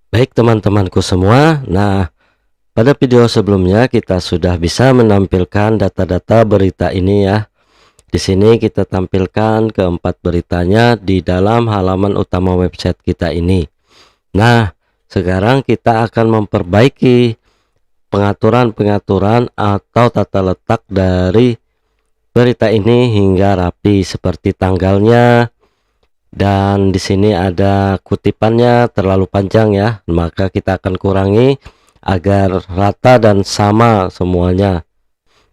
Baik teman-temanku semua, nah pada video sebelumnya kita sudah bisa menampilkan data-data berita ini ya. Di sini kita tampilkan keempat beritanya di dalam halaman utama website kita ini. Nah, sekarang kita akan memperbaiki pengaturan-pengaturan atau tata letak dari berita ini hingga rapi seperti tanggalnya. Dan di sini ada kutipannya terlalu panjang ya, maka kita akan kurangi agar rata dan sama semuanya.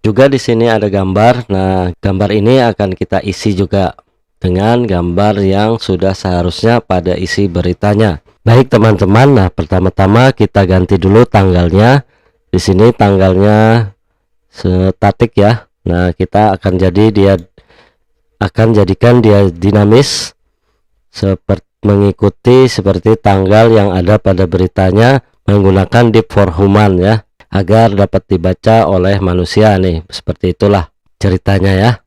Juga di sini ada gambar. Nah, gambar ini akan kita isi juga dengan gambar yang sudah seharusnya pada isi beritanya. Baik teman-teman, nah pertama-tama kita ganti dulu tanggalnya. Di sini tanggalnya statik ya. Nah, kita akan jadikan dia dinamis mengikuti seperti tanggal yang ada pada beritanya menggunakan deep for human ya, agar dapat dibaca oleh manusia nih. Seperti itulah ceritanya ya.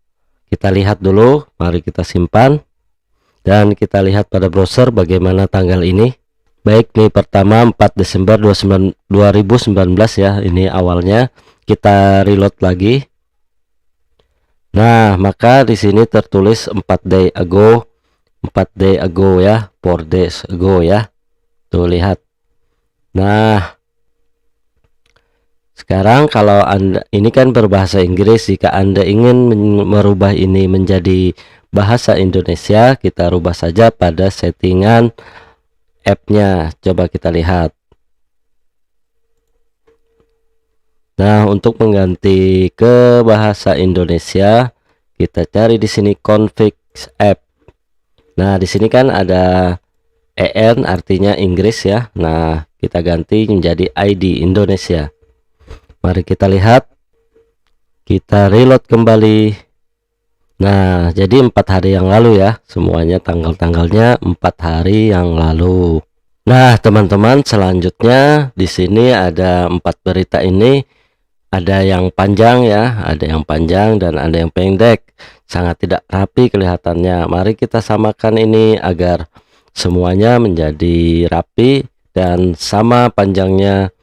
Kita lihat dulu, mari kita simpan dan kita lihat pada browser bagaimana tanggal ini. Baik, nih pertama 4 Desember 2019 ya, ini awalnya. Kita reload lagi. Nah, maka di sini tertulis 4 day ago ya, 4 days ago ya. Tuh lihat. Nah, sekarang kalau Anda ini kan berbahasa Inggris, jika Anda ingin merubah ini menjadi bahasa Indonesia, kita rubah saja pada settingan app-nya. Coba kita lihat. Nah, untuk mengganti ke bahasa Indonesia, kita cari di sini config app. Nah, di sini kan ada EN artinya Inggris ya. Nah, kita ganti menjadi ID Indonesia. Mari kita lihat. Kita reload kembali. Nah, jadi 4 hari yang lalu ya. Semuanya tanggal-tanggalnya 4 hari yang lalu. Nah, teman-teman, selanjutnya di sini ada 4 berita ini. Ada yang panjang ya, ada yang panjang dan ada yang pendek. Sangat tidak rapi kelihatannya. Mari kita samakan ini agar semuanya menjadi rapi dan sama panjangnya,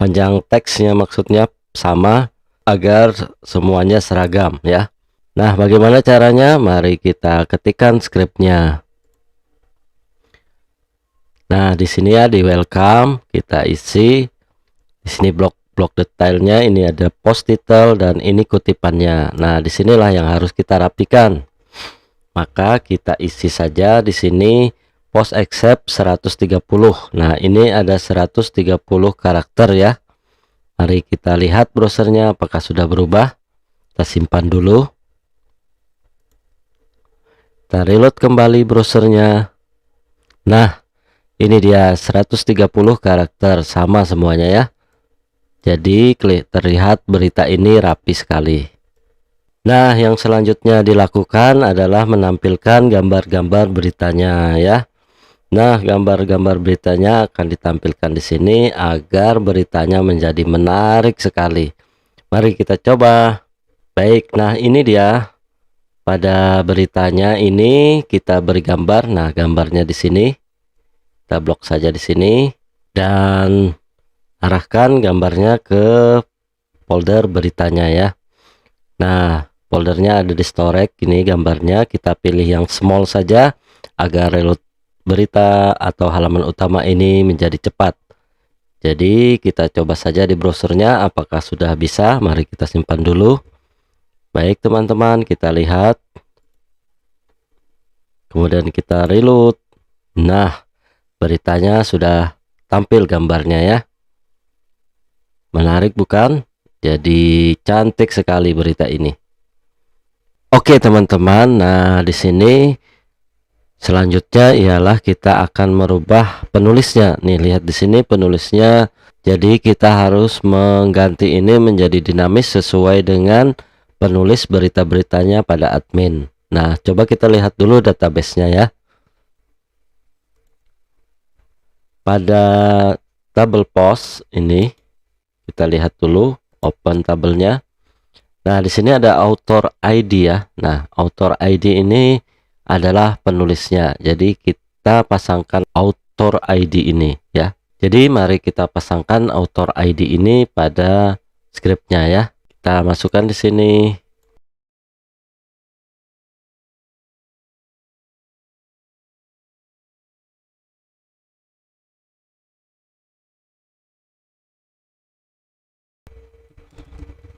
panjang teksnya maksudnya sama, agar semuanya seragam ya. Nah, bagaimana caranya? Mari kita ketikkan skripnya. Nah, di sini ya, di welcome kita isi. Di sini blok detailnya, ini ada post title dan ini kutipannya. Nah, disinilah yang harus kita rapikan. Maka kita isi saja di sini post accept 130. Nah, ini ada 130 karakter ya. Mari kita lihat browsernya apakah sudah berubah. Kita simpan dulu. Kita reload kembali browsernya. Nah, ini dia 130 karakter, sama semuanya ya. Jadi terlihat berita ini rapi sekali. Nah, yang selanjutnya dilakukan adalah menampilkan gambar-gambar beritanya ya. Nah, gambar-gambar beritanya akan ditampilkan di sini agar beritanya menjadi menarik sekali. Mari kita coba. Baik, nah ini dia. Pada beritanya ini kita beri gambar. Nah, gambarnya di sini. Kita blok saja di sini dan arahkan gambarnya ke folder beritanya ya. Nah, foldernya ada di storage. Ini gambarnya, kita pilih yang small saja agar reload berita atau halaman utama ini menjadi cepat. Jadi kita coba saja di browsernya apakah sudah bisa. Mari kita simpan dulu. Baik teman-teman, kita lihat. Kemudian kita reload. Nah, beritanya sudah tampil gambarnya ya. Menarik bukan? Jadi cantik sekali berita ini. Oke teman-teman, nah di sini selanjutnya ialah kita akan merubah penulisnya. Nih lihat di sini penulisnya. Jadi kita harus mengganti ini menjadi dinamis sesuai dengan penulis berita-beritanya pada admin. Nah, coba kita lihat dulu database-nya ya. Pada tabel post ini kita lihat dulu, open tabelnya. Nah, di sini ada author ID ya. Nah, author ID ini adalah penulisnya. Jadi kita pasangkan author ID ini ya. Jadi mari kita pasangkan author ID ini pada scriptnya ya. Kita masukkan di sini.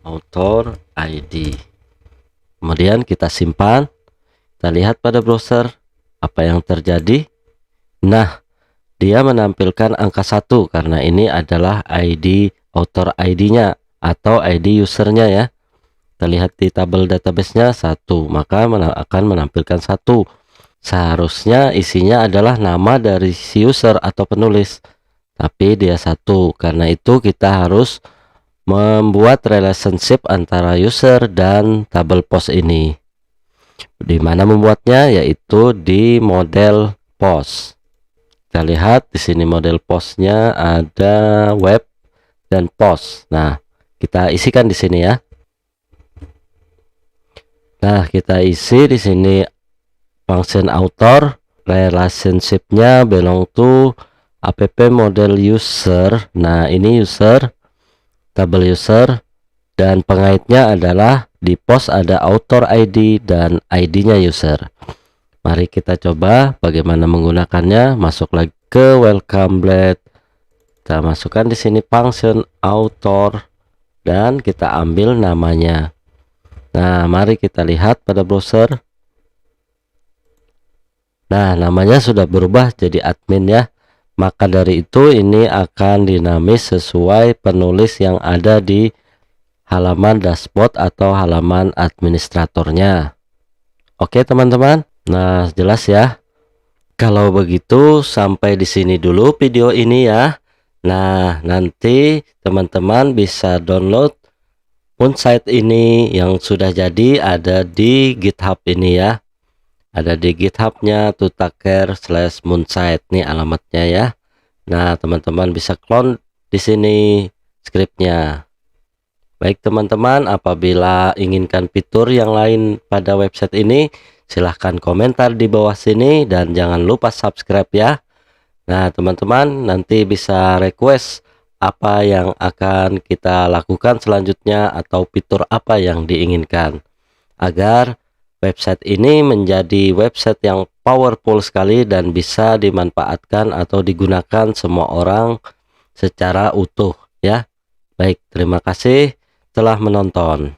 Author ID. Kemudian kita simpan. Kita lihat pada browser apa yang terjadi. Nah, dia menampilkan angka 1 karena ini adalah ID author ID-nya atau ID usernya ya. Kita lihat di tabel database-nya 1, maka akan menampilkan 1. Seharusnya isinya adalah nama dari si user atau penulis, tapi dia 1. Karena itu kita harus membuat relationship antara user dan tabel post ini. Di mana membuatnya, yaitu di model post. Kita lihat di sini model postnya ada web dan post. Nah, kita isikan di sini ya. Nah, kita isi di sini function author, relationship-nya belong to app model user. Nah, ini user, tabel user, dan pengaitnya adalah di post ada author ID dan ID-nya user. Mari kita coba bagaimana menggunakannya. Masuk lagi ke welcome blade. Kita masukkan di sini function author dan kita ambil namanya. Nah, mari kita lihat pada browser. Nah, namanya sudah berubah jadi admin ya. Maka dari itu ini akan dinamis sesuai penulis yang ada di halaman dashboard atau halaman administratornya. Oke, teman-teman. Nah, jelas ya. Kalau begitu sampai di sini dulu video ini ya. Nah, nanti teman-teman bisa download Moonsight ini yang sudah jadi, ada di GitHub ini ya. Ada di GitHub-nya tutaker/moonsight, nih alamatnya ya. Nah, teman-teman bisa clone di sini scriptnya. Baik teman-teman, apabila inginkan fitur yang lain pada website ini, silahkan komentar di bawah sini dan jangan lupa subscribe ya. Nah, teman-teman nanti bisa request apa yang akan kita lakukan selanjutnya atau fitur apa yang diinginkan agar website ini menjadi website yang powerful sekali dan bisa dimanfaatkan atau digunakan semua orang secara utuh ya. Baik, terima kasih telah menonton.